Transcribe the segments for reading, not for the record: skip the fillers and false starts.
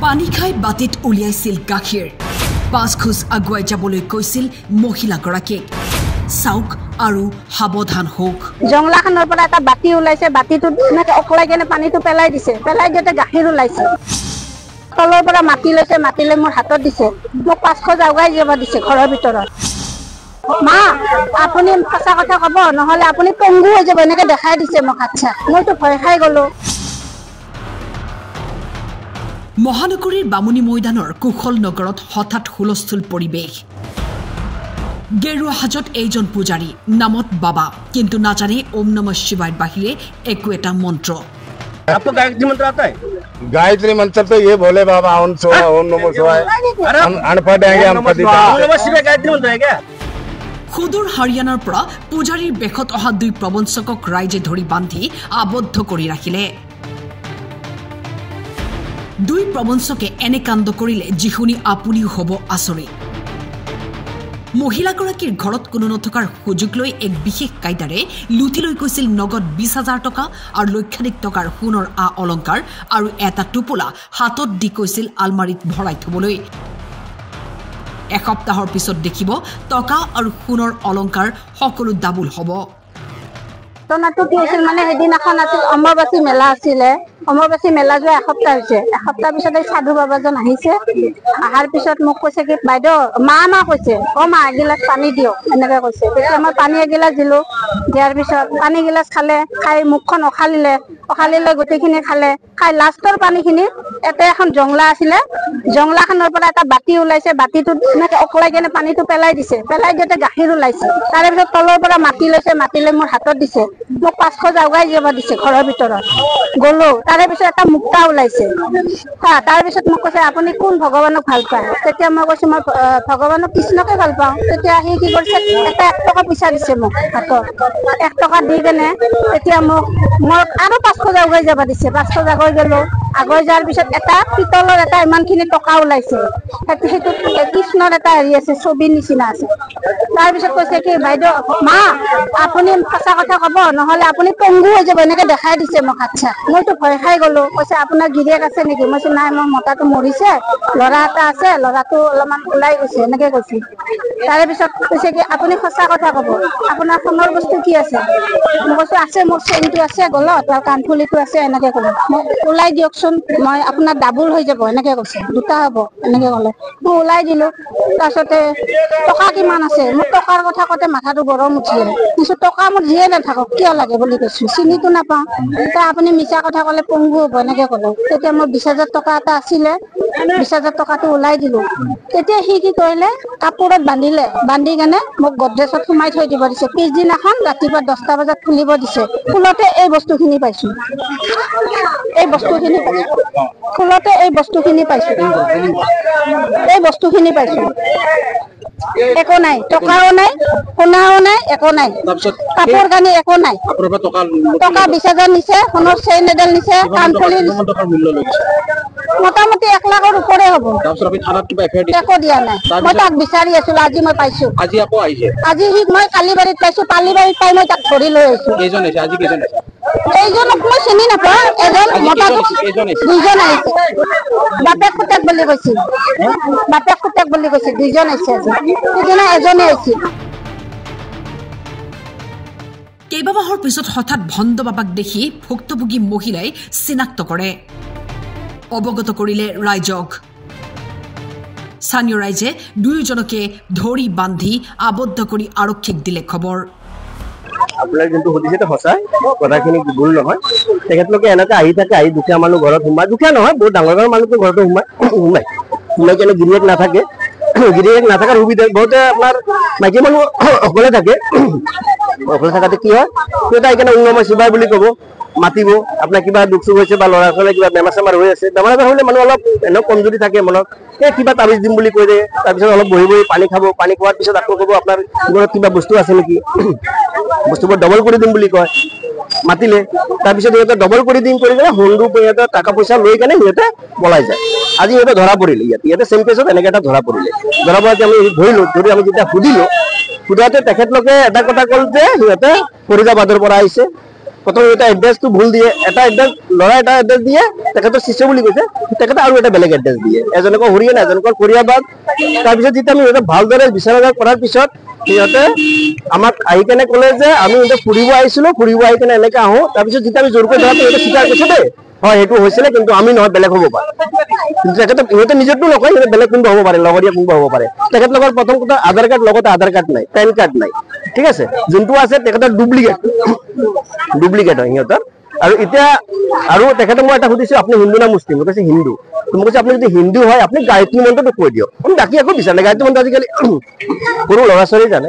পানী খাই বাটিত উলিয়াইছিল গাখীৰ 5 খোজ আগুৱাই যাবলৈ কৈছিল মহিলাগৰাকীক চাওক আৰু সাৱধান হোক জংলাখনৰ পৰা এটা বাটি ওলাইছে বাটিটো এনেকৈ অকলাই কেনে পানীটো পেলাই দিছে পেলাই দিওঁতে গাখীৰ ওলাইছে তলৰ পৰা মাটি লৈছে মাটি লৈ মোৰ হাতত দিছে মোক 5 খোজ আগুৱাই যাব দিছে ঘৰৰ ভিতৰত মা আপুনি সঁচা কথা ক'ব নহ'লে আপুনি পংগু হৈ যাব এনেকৈ দেখাই দিছে মোক আচ্ছা মইতো ভয় খাই গ'লো মহানগৰীৰ বামুণী ময়দানৰ কুশল নগৰত হঠাৎ হুলস্থুল পৰিৱেশ গেৰুৱা হাজত এইজন পূজাৰী নামত বাবা কিন্তু নাজানে ওম নমঃ শিৱায়ৰ বাহিৰে একো এটা মন্ত্ৰ आपको गायत्री मंत्र आता है गायत्री मंत्र तो ये भोले बाबा ओम नमो शिवाय हम अनपढ़ हैं हम कभी गायत्री मंत्र है क्या সুদূৰ হাৰিয়ানাৰ পৰা পূজাৰীৰ বেশত অহা 2 প্ৰবঞ্চকক ৰাইজে ধৰি বান্ধি আবদ্ধ কৰি ৰাখিলে 2 প্ৰবঞ্চকে এনে কাণ্ড কৰিলে যিহুনি আপুনিও হ'ব আচৰিত মহিলাগৰাকীৰ ঘৰত কোনো নথকাৰ সুযোগ লৈ এক বিশেষ কায়দাৰে লুটি লৈ গৈছিল নগদ 20,000 টকা আৰু লক্ষাধিক টকাৰ সোণৰ অলংকাৰ আৰু এটা টোপোলা হাতত দি কৈছিল আলমাৰীত ভৰাই থবলৈ এসপ্তাহৰ পিছত দেখিব টকা আৰু সোণৰ অলংকাৰ সকলো ডাবল হ'ব ঘটনাটো কি হৈছিল মানে সেইদিনাখন আছিল অম্বুবাচী মেলা আছিলে অম্বুবাচী মেলা যোৱা এসপ্তাহ হৈছে এসপ্তাহ পিছত এই সাধু বাবাজন আহিছে আহাৰ পিছত মোক কৈছে কি বাইদেউ মা কৈছে মা এগিলাচ পানী দিয়ক এনেকৈ কৈছে তেতিয়া মই পানী এগিলাচ দিলোঁ দিয়াৰ পিছত পানী গিলাচ খালে খাই মুখখন অখালিলে গোটেইখিনি খালে খাই লাষ্টৰ পানীখিনি এটা এখন জংলা আছিলে জংলাখনৰ পৰা এটা বাটি ওলাইছে বাটিটো এনেকৈ অকলাই কেনে পানীটো পেলাই দিছে পেলাই দিওঁতে গাখীৰ ওলাইছে তাৰে পিছত তলৰ পৰা মাটি লৈছে মাটি লৈ মোৰ হাতত দিছে মোক 5 খোজ আগুৱাই যাব দিছে ঘৰৰ ভিতৰত গ'লো তাৰে পিছত এটা মুক্তা ওলাইছে তাৰ পিছত মোক কৈছে আপুনি কোন ভগৱানক ভাল পায় তেতিয়া মই কৈছো মই ভগৱানক কৃষ্ণকে ভাল পাওঁ তেতিয়া সি কি কৰিছে এটা 1 টকা পইচা দিছে মোক হাতত 1 টকা দি কেনে তেতিয়া মোক আৰু 5 খোজ আগুৱাই যাব দিছে 5 খোজ আগুৱাই গ'লো আগুৱাই যোৱাৰ পিছত এটা পিতলৰ এটা ইমানখিনি টকা ওলাইছে সেইটো কৃষ্ণৰ এটা হেৰি আছে ছবিৰ নিচিনা আছে তাৰপিছত কৈছে কি বাইদেউ মা আপুনি সঁচা কথা ক'ব নহ'লে আপুনি পংগু হৈ যাব এনেকৈ দেখাই দিছে মোক আচ্ছা মইতো ভয় খাই গ'লো কৈছে আপোনাৰ গিৰিয়েক আছে নেকি মই কৈছো নাই মোৰ মতাটো মৰিছে ল'ৰা এটা আছে ল'ৰাটো অলপমান ওলাই গৈছে এনেকৈ কৈছে তাৰে পিছত কৈছে কি আপুনি সঁচা কথা ক'ব আপোনাৰ সোণৰ বস্তু কি আছে মই কৈছো আছে মোৰ চেইনটো আছে গলত আৰু কাণফুলিটো আছে এনেকৈ ক'লো মোক ওলাই দিয়কচোন মই আপোনাৰ ডাবল হৈ যাব এনেকৈ কৈছে 2টা হ'ব এনেকৈ ক'লে মই ওলাই দিলোঁ তাৰপিছতে টকা কিমান আছে মোক টকাৰ কথা কওঁতে মাথাটো গৰম উঠিলে কিছু টকা মোৰ যিয়ে নাথাকক কিয় লাগে বুলি কৈছোঁ চিনিটো নাপাওঁ এতিয়া আপুনি মিছা কথা ক'লে পংগু হ'ব এনেকৈ ক'লে তেতিয়া মোৰ 20,000 টকা এটা আছিলে 20,000 টকাটো ওলাই দিলোঁ তেতিয়া সি কি কৰিলে কাপোৰত বান্ধি কেনে মোক গডৰেজত সোমাই থৈ দিব দিছে পিছদিনাখন ৰাতিপুৱা 10টা বজাত খুলিব দিছে খোলোতে এই বস্তুখিনি পাইছোঁ খোলোতে এই বস্তুখিনি পাইছোঁ একো নাই টকাও নাই সোণাও নাই একো নাই কাপোৰ কানি একো নাই টকা 20,000 নিছে সোণৰ চেইন এডাল নিছে কাণফুলি মোটামুটি 1 লাখৰ ওপৰে হ'ব একো দিয়া নাই মই তাক বিচাৰি আছিলো আজি মই পাইছো আজি মই কালিবাৰীত পাইছো কালিবাৰীত পাই মই তাক ধৰি লৈ আহিছো এইজনক মই চিনি নাপাওঁ এজন দুজন আহিছে বাপেক পুতেক বুলি কৈছে 2জন আহিছে সিদিনা এজনে আহিছে কেইবামাহৰ পিছত হঠাৎ ভণ্ড বাবাক দেখি ভুক্তভোগী মহিলাই চিনাক্ত কৰে অৱগত কৰিলে ৰাইজক স্থানীয় ৰাইজে 2জনকে ধৰি বান্ধি আবদ্ধ কৰি আৰক্ষীক দিলে খবৰ আপনার কিন্তু সুধিছে সঁচা কথাখিনি ভুল নহয় তেখেতলোকে এনেকৈ আহি থাকে আহি দুখীয়া মানুহ ঘৰত সোমাই দুখীয়া নহয় বহুত ডাঙৰ মানুহটো ঘৰতো সোমাই কেনে গিৰিয়েক নাথাকাৰ সুবিধা বহুতে আপোনাৰ মাইকী মানুহ অকলে থাকে অকলে থকাতে কি হয় সিহঁতে আহি কেনে ওম নমঃ শিৱায় বুলি ক'ব মাতিব আপোনাৰ কিবা দুখ চুখ হৈছে বা ল'ৰা ছোৱালী কিবা বেমাৰ চেমাৰ হৈ আছে বেমাৰ আজাৰ হ'লে মানুহ অলপ এনেও কমজুৰি থাকে মনত এই কিবা তাবিজ দিম বুলি কৈ দিয়ে তাৰপিছত অলপ বহি পানী খাব পানী খোৱাৰ পিছত আকৌ ক'ব আপোনাৰ ঘৰত কিবা বস্তু আছে নেকি বস্তুবোৰ ডবল কৰি দিম বুলি কয় মাতিলে তাৰপিছত সিহঁতে ডবল কৰি দিম কৰি কেনে সোণটো সিহঁতে টকা পইচা লৈ কেনে সিহঁতে পলাই যায় আজি সিহঁতে ধৰা পৰিলে ইয়াতে চেম কেছত এনেকৈ এটা ধৰা পৰিলে আমি ধৰি আমি যেতিয়া সুধিলোঁ তেখেতলোকে এটা কথা ক'ল যে সিহঁতে ফৰিদাবাদৰ পৰা আহিছে প্ৰথম এটা এড্ৰেছটো ভুল দিয়ে, এটা এড্ৰেছ ল'ৰা এটা এড্ৰেছ দিয়ে, তেখেতৰ শিষ্য বুলি কৈছে, তেখেতে আৰু এটা বেলেগ এড্ৰেছ দিয়ে, এজনকৰ হৰিয়ানা এজনকৰ ফৰিয়াবাদ। তাৰপিছত যেতিয়া আমি সিহঁতক ভালদৰে বিচাৰ কৰাৰ পিছত সিহঁতে আমাক আহি কেনে ক'লে যে আমি সিহঁতে ফুৰিব আহিছিলো, ফুৰিব আহি কেনে এনেকে আহো। তাৰপিছত যেতিয়া আমি জোৰকৈ ধৰাটো সিহঁতে স্বীকাৰ কৰিছে দেই, হয় সেইটো হৈছিলে, কিন্তু আমি নহয় বেলেগ হ'ব পাৰে। কিন্তু তেখেতে সিহঁতে নিজৰটো নকয়, সিহঁতে বেলেগ কোনোবা হ'ব পাৰে, লগৰীয়া কোনোবা হ'ব পাৰে। তেখেতলোকৰ প্ৰথম কথা আধাৰ কাৰ্ড লগতে আধাৰ কাৰ্ড নাই, পেন কাৰ্ড নাই, ঠিক আছে। যোনটো আছে তেখেতৰ ডুপ্লিকেট হয় সিহঁতৰ। আৰু এতিয়া আৰু তেখেতক মই এটা সুধিছো, আপুনি হিন্দু না মুছলিম? মই কৈছে হিন্দু। তুমি কৈছে আপুনি যদি হিন্দু হয় আপুনি গায়ত্ৰী মন্ত্ৰটো কৈ দিয়ক। আপুনি বাকী একো বিচাৰে নাই, গায়ত্ৰী মন্ত্ৰ আজিকালি সৰু ল'ৰা ছোৱালী জানে।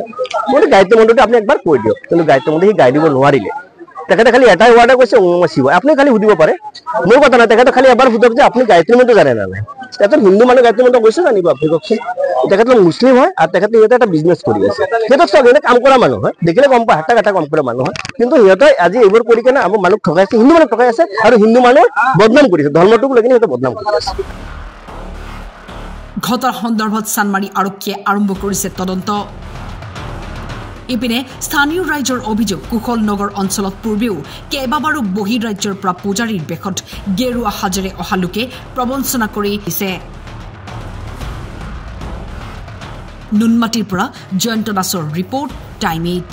মই গায়ত্ৰী মন্ত্ৰটো আপুনি একবাৰ কৈ দিয়ক, কিন্তু গায়ত্ৰী মন্ত্ৰ সি গাই দিব নোৱাৰিলে। তেখেতে খালি এটাই ৱাৰ্ডে কৈছে ওম নমঃ শিৱায়। আপুনি খালি সুধিব পাৰে, মোৰ কথা নাই। তেখেতে খালি এবাৰ সোধক যে আপুনি গায়ত্ৰী মন্ত্ৰ জানে না নাই। তেখেতৰ হিন্দু মানুহ গায়ত্ৰী মন্ত্ৰ কৈছে জানিব, আপুনি কওকচোন। তেখেতলোক মুছলিম হয় আৰু তেখেতে সিহঁতে এটা বিজনেছ কৰি আছে। সিহঁতক চব সিহঁতে কাম কৰা মানুহ হয়, দেখিলে গম পায়, হাতা কাটা কাম কৰা মানুহ হয়। কিন্তু সিহঁতে আজি এইবোৰ কৰি কেনে আমাৰ মানুহ ঠগাই আছে, হিন্দু মানুহ ঠগাই আছে আৰু হিন্দু মানুহ বদনাম কৰিছে, ধৰ্মটোক লৈ কিনে সিহঁতে বদনাম কৰি আছে। ঘটনাৰ সন্দৰ্ভত চানমাৰি আৰক্ষীয়ে আৰম্ভ কৰিছে তদন্ত। ইপিনে স্থানীয় ৰাইজৰ অভিযোগ, কুশল নগৰ অঞ্চলত পূৰ্বেও কেইবাবাৰো বহিৰাজ্যৰ পৰা পূজাৰীৰ বেশত গেৰুৱা সাজেৰে অহা লোকে প্ৰবঞ্চনা কৰি দিছে। নুনমাটিৰ পৰা জয়ন্ত দাসৰ ৰিপৰ্ট, টাইম 8।